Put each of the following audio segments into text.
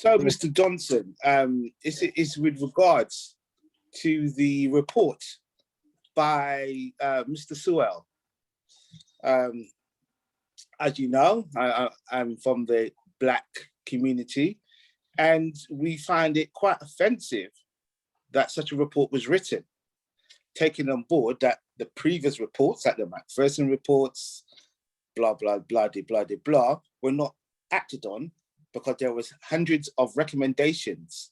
So, Mr. Johnson, is with regards to the report by Mr. Sewell. As you know, I'm from the Black community, and we find it quite offensive that such a report was written, taking on board that the previous reports, like the Macpherson reports, blah, blah, blah, blah, blah, blah, were not acted on because there was hundreds of recommendations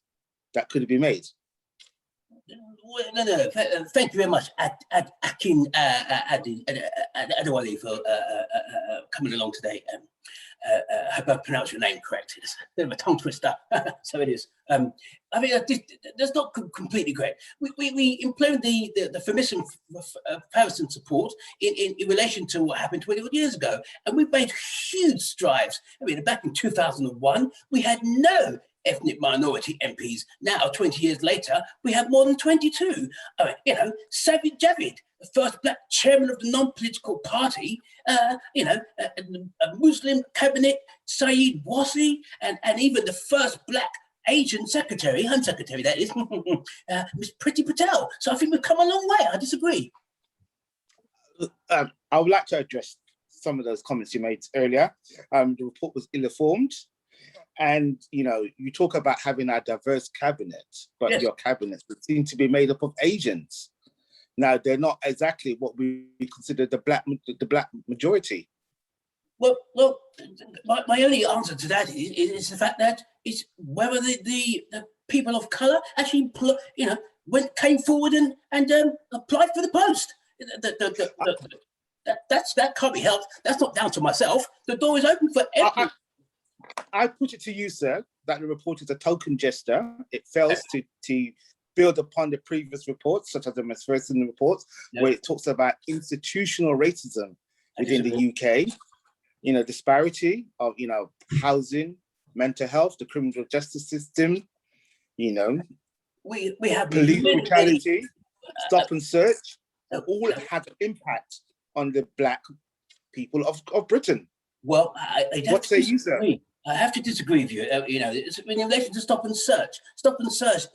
that could have been made. No. Thank you very much, Akin Adewale, for coming along today. I hope I pronounced your name correct. It's a bit of a tongue twister, so it is. I mean, that's not completely correct. We implemented the Ferguson support in relation to what happened 21 years ago, and we've made huge strides. I mean, back in 2001, we had no ethnic minority MPs. Now, 20 years later, we have more than 22. I mean, you know, Sajid Javid, the first black chairman of the non-political party, a Muslim cabinet, Saeed Wasi, and even the first black Asian secretary, Home Secretary, that is, Ms. Priti Patel. So I think we've come a long way. I disagree. I would like to address some of those comments you made earlier. The report was ill-informed. And, you know, you talk about having a diverse cabinet, but yes, your cabinet would seem to be made up of Asians. Now, they're not exactly what we consider the black majority. Well, my only answer to that is the fact that it's whether the people of colour actually, came forward and applied for the post. That can't be helped. That's not down to myself. The door is open for everyone. I put it to you, sir, that the report is a token gesture. It fails to build upon the previous reports, such as the Macpherson reports, where it talks about institutional racism within the UK, disparity of, housing, mental health, the criminal justice system, we have police brutality, stop and search, all have impact on the black people of Britain. Well, what say you, sir? I have to disagree with you. It's in relation to stop and search. Stop and search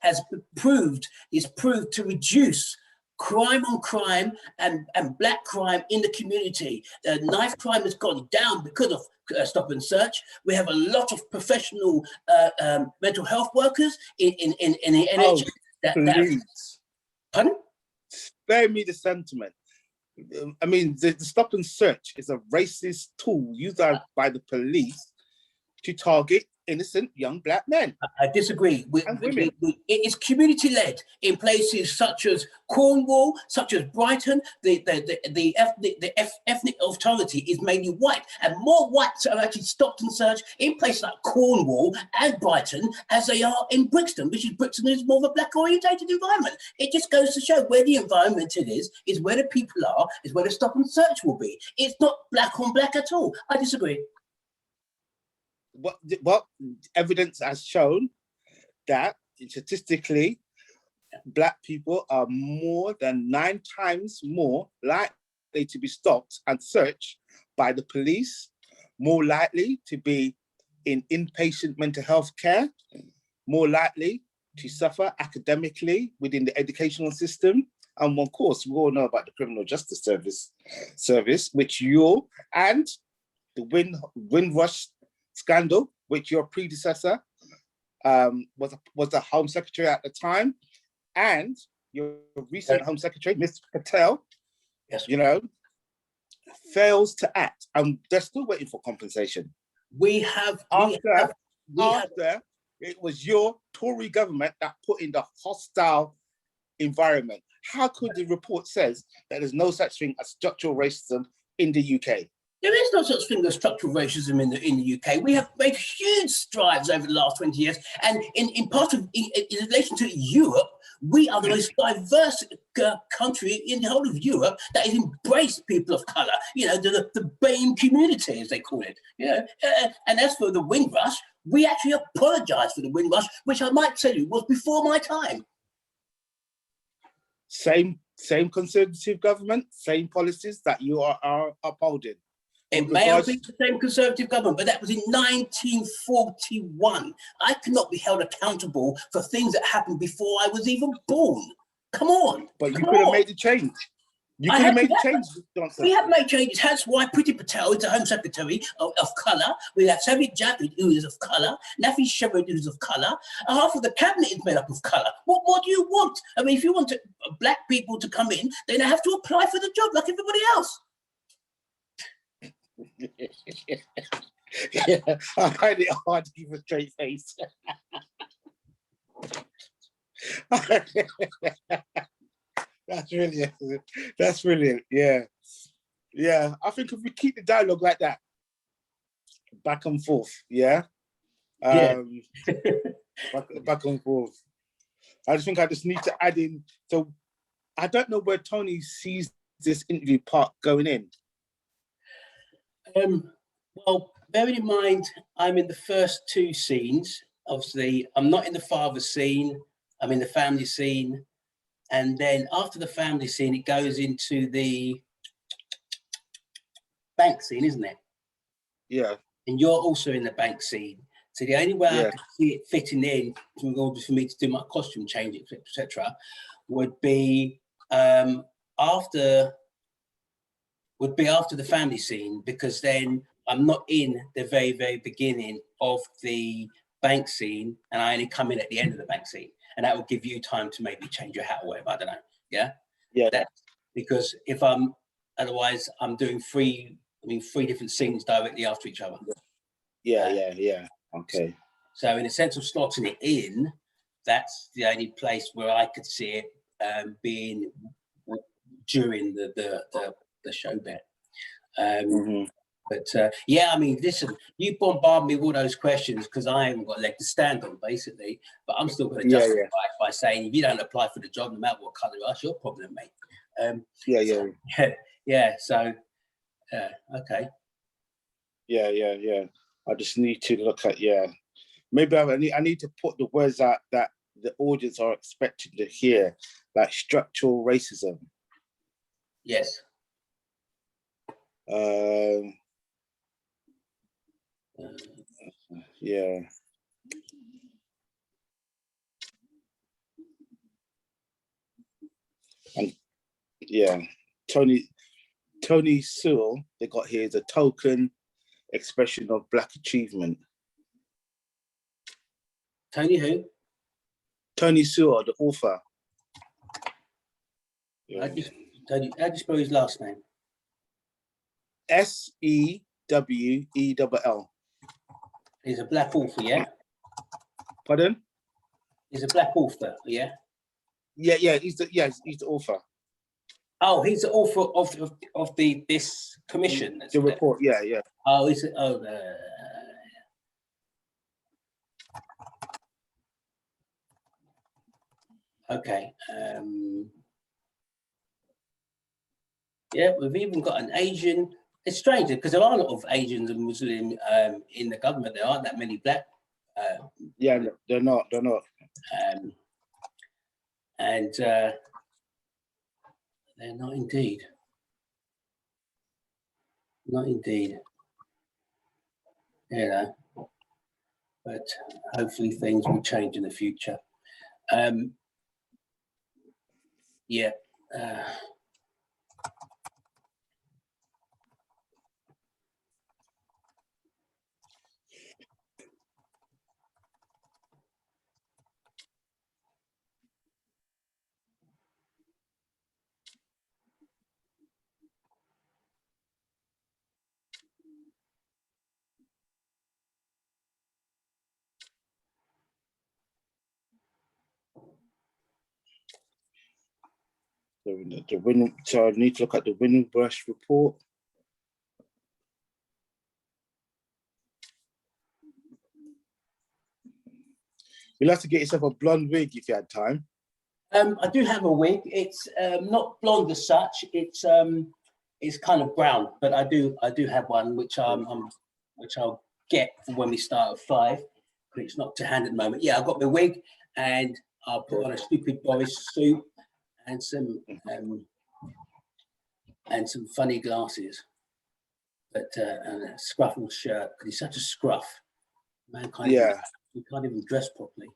has proved to reduce crime on crime and black crime in the community. Knife crime has gone down because of stop and search. We have a lot of professional mental health workers in the NHS. Please. Pardon? Spare me the sentiment. I mean, the stop and search is a racist tool used by the police to target innocent young black men. I disagree. It is community-led in places such as Cornwall, such as Brighton. The ethnic authority is mainly white, and more whites are actually stopped and searched in places like Cornwall and Brighton as they are in Brixton, Brixton is more of a black-orientated environment. It just goes to show where the environment is where the people are, is where the stop and search will be. It's not black on black at all. I disagree. What evidence has shown that statistically, black people are more than 9 times more likely to be stopped and searched by the police, more likely to be in inpatient mental health care, more likely to suffer academically within the educational system. And of course, we all know about the criminal justice service, which you and the Windrush scandal, which your predecessor was the Home Secretary at the time, and your recent Home Secretary, Ms. Patel, yes, fails to act, and they're still waiting for compensation. After it was your Tory government that put in the hostile environment. How could the report says that there's no such thing as structural racism in the UK? There is no such thing as structural racism in the UK. We have made huge strides over the last 20 years. And in relation to Europe, we are the most diverse country in the whole of Europe that has embraced people of colour, the BAME community, as they call it. And as for the Windrush, we actually apologise for the Windrush, which I might tell you was before my time. Same conservative government, same policies that you are upholding. It may have been the same Conservative government, but that was in 1941. I cannot be held accountable for things that happened before I was even born. Come on. But you could have made the change. You could have made the change, Johnson. We have made changes. That's why Priti Patel is the Home Secretary of colour. We have Sajid Javid, who is of colour. Nafi Shepard, who is of colour. And half of the cabinet is made up of colour. What more do you want? I mean, if you want black people to come in, then they have to apply for the job like everybody else. Yeah, I find it hard to keep a straight face. That's brilliant. Yeah. I think if we keep the dialogue like that, back and forth, back and forth. I just think I just need to add in. So I don't know where Tony sees this interview part going in. Well, bearing in mind, I'm in the first two scenes. Obviously, I'm not in the father scene. I'm in the family scene. And then after the family scene, it goes into the bank scene, isn't it? Yeah. And you're also in the bank scene. So the only way I could see it fitting in in order for me to do my costume change, etc., would be after the family scene, because then I'm not in the very, very beginning of the bank scene, and I only come in at the end of the bank scene, and that will give you time to maybe change your hat or whatever. I don't know. Yeah. Because if otherwise I'm doing three different scenes directly after each other. Yeah. Okay. So in a sense of slotting it in, that's the only place where I could see it being during the show bit. But I mean, listen, you bombard me with all those questions because I haven't got a leg to stand on, basically. But I'm still going to justify it by saying, if you don't apply for the job, no matter what colour you are, it's your problem, mate. So, okay. Yeah. I just need to look at, maybe I need to put the words out that the audience are expected to hear, like structural racism. Yes. Yeah. And Tony Sewell, they got here is a token expression of Black achievement. Tony who? Tony Sewell, the author. How do you spell his last name? Sewell. He's a black author, yeah? Pardon? He's a black author, yeah? Yeah, he's the author. Oh, he's the author of this commission. The report, yeah. Oh, okay. We've even got an Asian. It's strange because there are a lot of Asians and Muslim in the government. There aren't that many black. They're not. And they're not indeed. Not indeed. But hopefully things will change in the future. So I need to look at the winning brush report. You'll have to get yourself a blonde wig if you had time. I do have a wig. It's not blonde as such. It's kind of brown, but I do have one which I'll get for when we start at 5. But it's not to hand at the moment. Yeah, I've got my wig, and I'll put on a stupid Boris suit and some funny glasses. but and a scruffled shirt because he's such a scruff. Man can't Yeah. he can't even dress properly.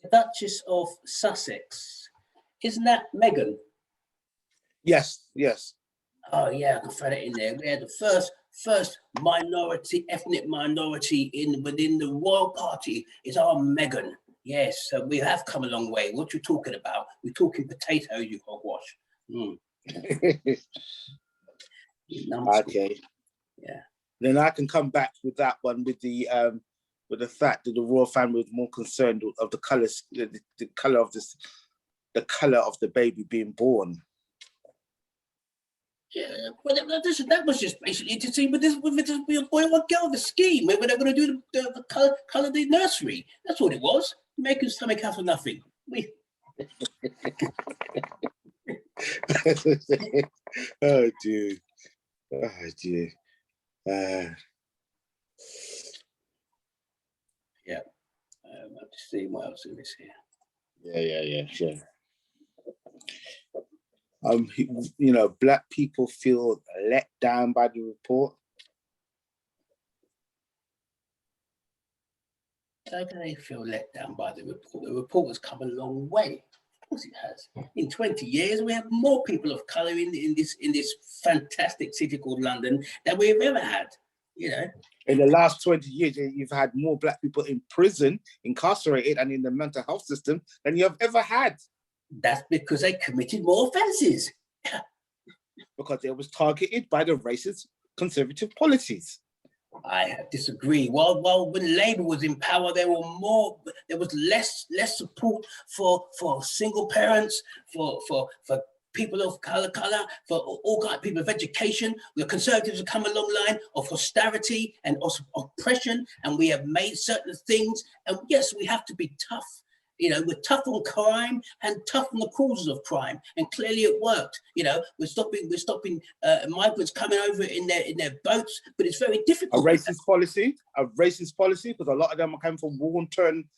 The Duchess of Sussex, isn't that Meghan? Yes, yes. Oh yeah, I can throw that in there. We had the first minority, ethnic minority within the royal party is our Meghan. Yes, so we have come a long way. What you talking about? We're talking potatoes, you hogwash. Okay. Yeah. Then I can come back with that one with the fact that the royal family was more concerned of the colours, the colour of this, the colour of the baby being born. Yeah, well, that was just basically to see with this be a boy or girl, the scheme, where they're going to do the colour of the nursery. That's what it was. Making stomach out for nothing. Oh dear. Oh dear. Yeah. I'll just see what else there is here. Yeah, sure. You know, black people feel let down by the report. How can they feel let down by the report? The report has come a long way. Of course it has. In 20 years, we have more people of colour in this fantastic city called London than we have ever had. You know. In the last 20 years, you've had more black people in prison, incarcerated, and in the mental health system than you have ever had. That's because they committed more offences. Because they was targeted by the racist conservative policies. I disagree. While when Labour was in power, there was less support for single parents, for people of colour, for all kind of people of education. The Conservatives have come along the line of austerity and oppression, and we have made certain things. And yes, we have to be tough. You know, we're tough on crime and tough on the causes of crime, and clearly it worked. You know, we're stopping migrants coming over in their boats, but it's very difficult. A racist policy, because a lot of them are coming from war-torn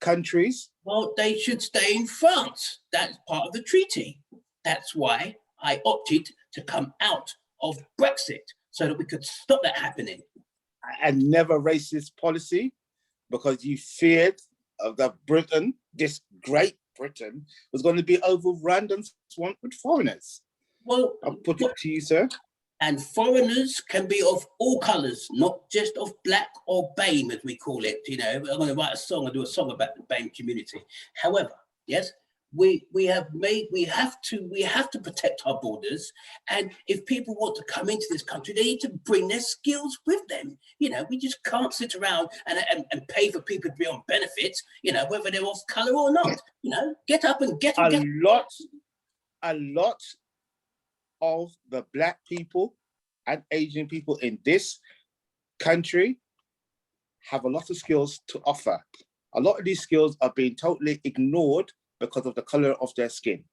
countries. Well, they should stay in France. That's part of the treaty. That's why I opted to come out of Brexit so that we could stop that happening. And never racist policy, because you feared that Britain, this great Britain, was going to be overrun and swamped with foreigners. Well, I'll put it to you, sir. And foreigners can be of all colours, not just of black or BAME, as we call it. You know, I'm going to write a song and do a song about the BAME community. However, yes, we have to protect our borders, and if people want to come into this country, they need to bring their skills with them. You know, we just can't sit around and pay for people to be on benefits. You know, whether they're of colour or not. You know, get up and get a lot of the black people and Asian people in this country have a lot of skills to offer. A lot of these skills are being totally ignored because of the color of their skin.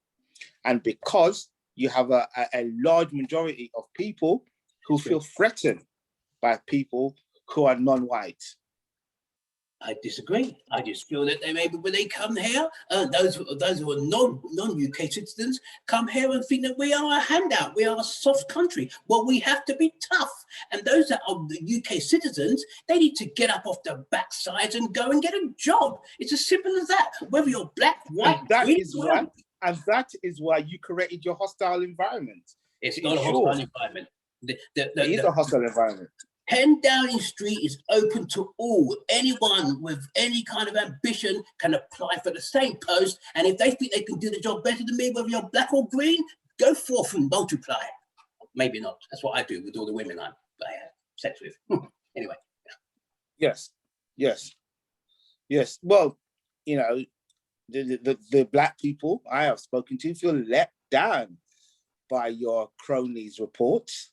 And because you have a large majority of people who feel threatened by people who are non-white. I disagree. I just feel that they maybe when they come here, those who are non-UK citizens come here and think that we are a handout, we are a soft country. Well, we have to be tough. And those that are the UK citizens, they need to get up off their backsides and go and get a job. It's as simple as that. Whether you're black, white, green, and that is why you created your hostile environment. It's not a hostile environment. It is a hostile environment. 10 Downing Street is open to all. Anyone with any kind of ambition can apply for the same post. And if they think they can do the job better than me, whether you're black or green, go forth and multiply. Maybe not. That's what I do with all the women I have sex with. Anyway. Yes. Well, you know, the black people I have spoken to feel let down by your cronies' reports.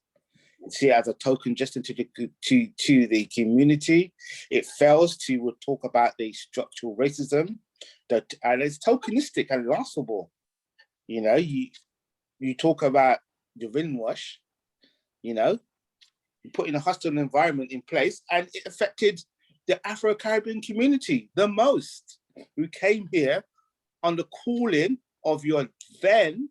See it as a token just into to the community. It fails to talk about the structural racism and it's tokenistic and laughable. You know, you talk about the Rinwash, you know, putting a hostile environment in place, and it affected the Afro-Caribbean community the most, who came here on the calling of your then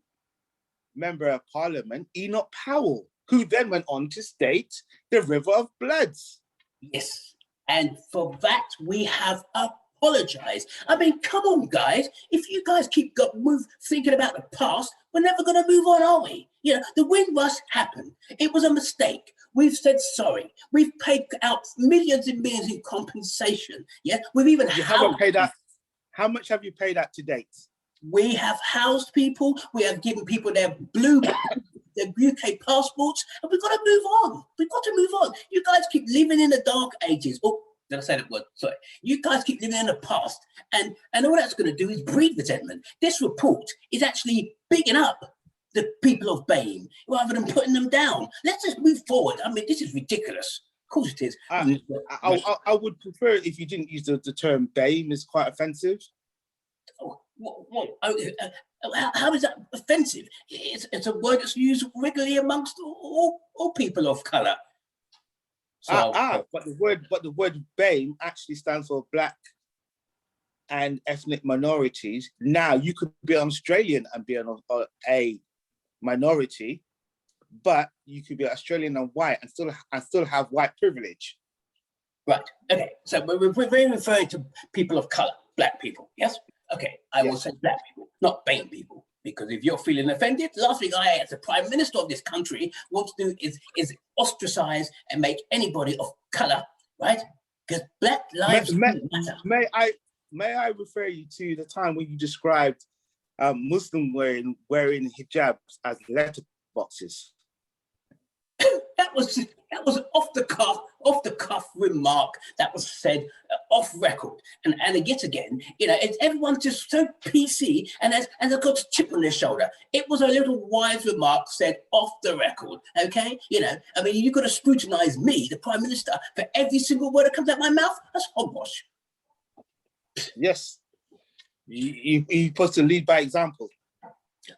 Member of Parliament, Enoch Powell, who then went on to state the River of Bloods. Yes, and for that we have apologized. I mean, come on, guys. If you guys keep thinking about the past, we're never going to move on, are we? You know, the Windrush happened. It was a mistake. We've said sorry. We've paid out millions and millions in compensation. Yeah, we've even haven't paid out. How much have you paid out to date? We have housed people. We have given people their their UK passports, and we've got to move on. We've got to move on. You guys keep living in the dark ages. Oh, did I say that word? Sorry. You guys keep living in the past, and all that's going to do is breed resentment. This report is actually bigging up the people of BAME rather than putting them down. Let's just move forward. I mean, this is ridiculous. Of course it is. I would prefer if you didn't use the term BAME. It's quite offensive. How is that offensive? It's a word that's used regularly amongst all people of colour. So, but the word BAME actually stands for Black and Ethnic Minorities. Now you could be Australian and be a minority, but you could be Australian and white and still have white privilege. Right. Okay. So we're referring to people of colour, Black people. Yes. Okay, I will say Black people, not BAME people, because if you're feeling offended, the last thing I, as the Prime Minister of this country, want to do is ostracize and make anybody of colour, right? Because Black lives matter. May I refer you to the time when you described Muslim wearing hijabs as letterboxes? That was an off the cuff remark that was said off record, and yet again, you know, everyone's just so PC and they've got a chip on their shoulder. It was a little wise remark said off the record, okay? You know, I mean, you've got to scrutinise me, the Prime Minister, for every single word that comes out my mouth. That's hogwash. Yes, you're supposed to lead by example.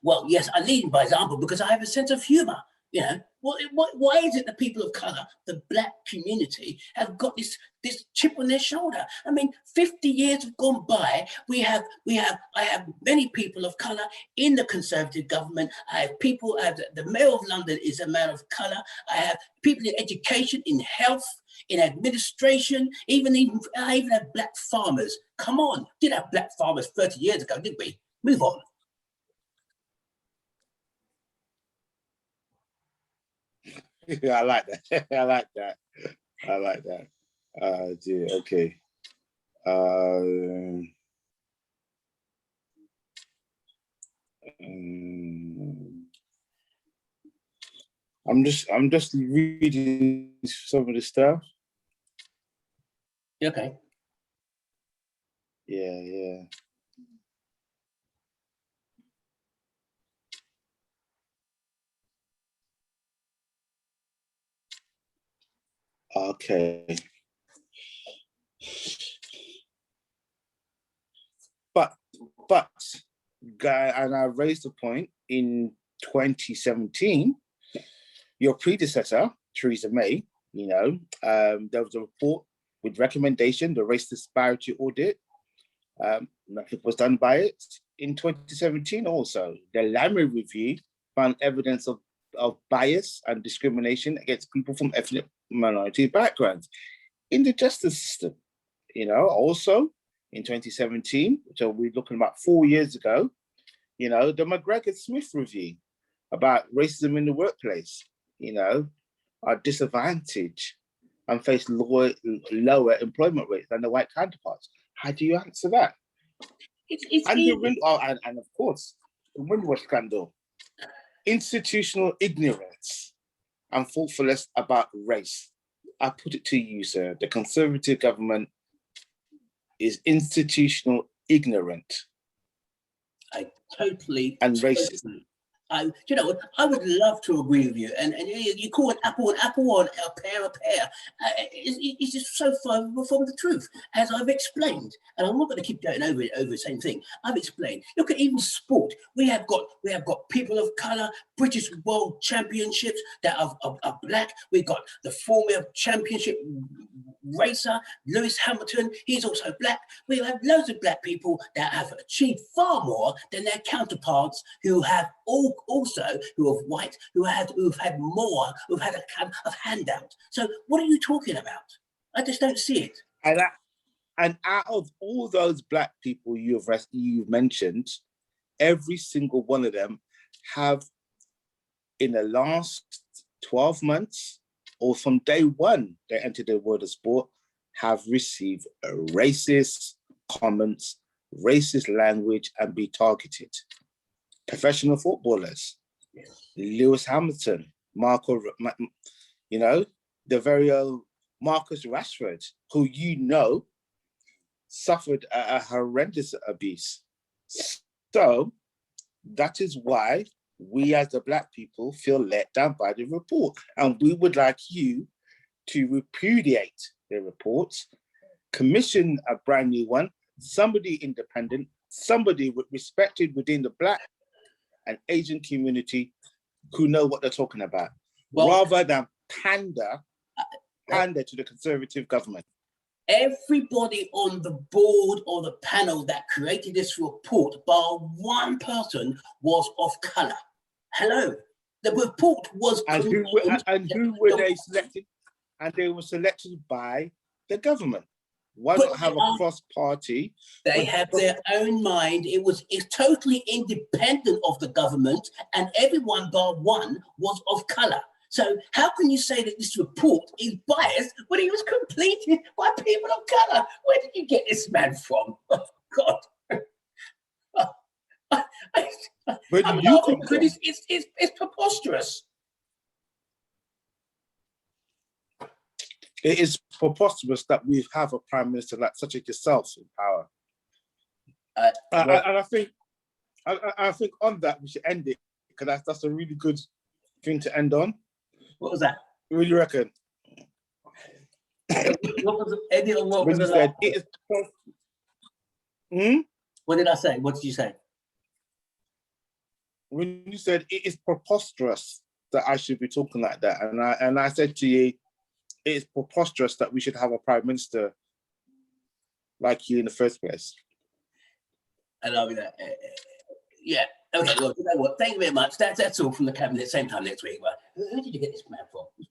Well, yes, I lead by example because I have a sense of humour. You know, why is it that people of colour, the Black community, have got this chip on their shoulder? I mean, 50 years have gone by. I have many people of colour in the Conservative government. I have people. The Mayor of London is a man of colour. I have people in education, in health, in administration. I even have Black farmers. Come on, did have Black farmers 30 years ago, didn't we? Move on. I like that. I like that. I like that. Dear, okay. I'm just reading some of the stuff. Okay. Yeah. Okay. But guy, and I raised the point in 2017, your predecessor, Theresa May, you know, there was a report with recommendation, the race disparity audit. Nothing was done by it. In 2017 also, the Lammy review found evidence of bias and discrimination against people from ethnic minority backgrounds in the justice system. You know, also in 2017, so we're looking about 4 years ago, you know, the McGregor-Smith review about racism in the workplace, you know, are disadvantaged and face lower employment rates than the white counterparts. How do you answer that? And of course, the Windrush scandal, institutional ignorance and thoughtfulness about race. I put it to you, sir, the Conservative government is institutional ignorant. I totally and racist. You know, I would love to agree with you. And you call an apple or a pear a pear. It's just so far from the truth, as I've explained. And I'm not going to keep going over the same thing. I've explained. Look at even sport. We have got people of colour, British World Championships that are Black. We've got the Formula Championship racer, Lewis Hamilton, he's also black. We have loads of black people that have achieved far more than their counterparts who have who are white, who've had more, who've had a kind of handout. So what are you talking about? I just don't see it. And out of all those black people you've mentioned, every single one of them have, in the last 12 months, or from day one they entered the world of sport, have received racist comments, racist language, and be targeted. Professional footballers, Lewis Hamilton, the very old Marcus Rashford, who suffered a horrendous abuse. So that is why we as the black people feel let down by the report. And we would like you to repudiate the reports, commission a brand new one, somebody independent, somebody respected within the black and Asian community who know what they're talking about, rather than pander to the conservative government. Everybody on the board or the panel that created this report, bar one person, was of colour. Hello, the report was. And who were they selected? And they were selected by the government. Why not have a cross-party? They have their own mind. It's totally independent of the government, and everyone bar one was of colour. So how can you say that this report is biased when it was completed by people of colour? Where did you get this man from? Oh, God. It's preposterous. It is preposterous that we have a prime minister like such as yourself in power. And I think on that we should end it, because that's a really good thing to end on. What was that? What do you reckon? What was it? What did I say? What did you say? When you said it is preposterous that I should be talking like that, and I said to you, it is preposterous that we should have a prime minister like you in the first place. And I'll be like, yeah. Okay, well, you know what? Thank you very much. That's all from the cabinet. Same time next week. Well, who did you get this man from? It's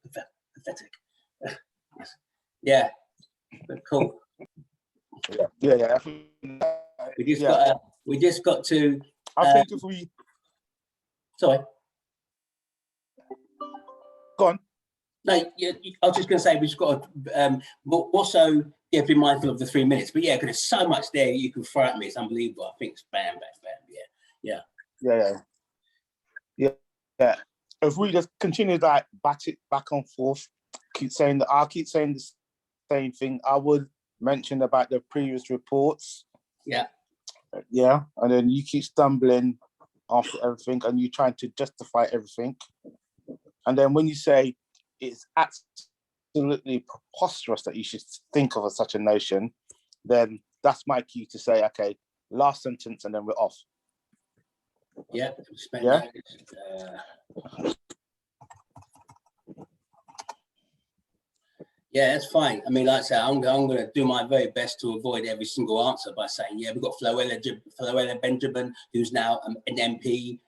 pathetic. Yeah, but cool. Yeah. We just got to. I think if we. Sorry. Go on. No, I was just going to say we've just got to also be mindful of the 3 minutes. But yeah, because there's so much there you can throw at me. It's unbelievable. I think it's bam. Yeah. If we just continue like bat it back and forth, I'll keep saying the same thing. I would mention about the previous reports. Yeah. And then you keep stumbling after everything, and you trying to justify everything. And then when you say it's absolutely preposterous that you should think of such a notion, then that's my cue to say, okay, last sentence, and then we're off. Yeah. Yeah, that's fine. I mean, like I say, I'm going to do my very best to avoid every single answer by saying, yeah, we've got Floella Benjamin, who's now an MP.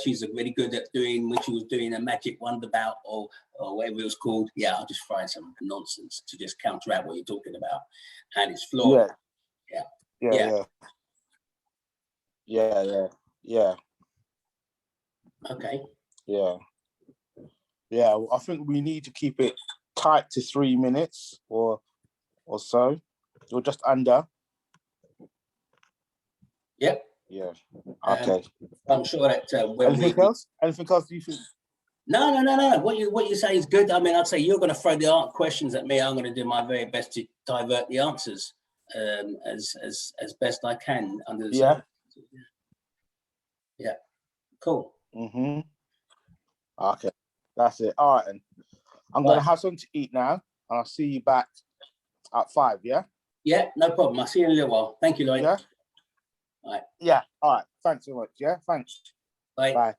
She's really good at doing, when she was doing a magic wonderbout or whatever it was called. Yeah, I'll just find some nonsense to just counteract what you're talking about. And it's flawed. Yeah. Okay. Yeah, I think we need to keep it tight to 3 minutes or so, or just under. Yep. Yeah. Okay. I'm sure that anything else do you think? No. What you say is good. I mean, I'd say you're going to throw the questions at me. I'm going to do my very best to divert the answers as best I can under the circumstances. Yeah. Cool. Mm-hmm. Okay. That's it. All right, and I'm going to have something to eat now, and I'll see you back at 5, yeah? Yeah, no problem. I'll see you in a little while. Thank you, Lloyd. Yeah? All right. Yeah, all right. Thanks so much, yeah? Thanks. Bye. Bye.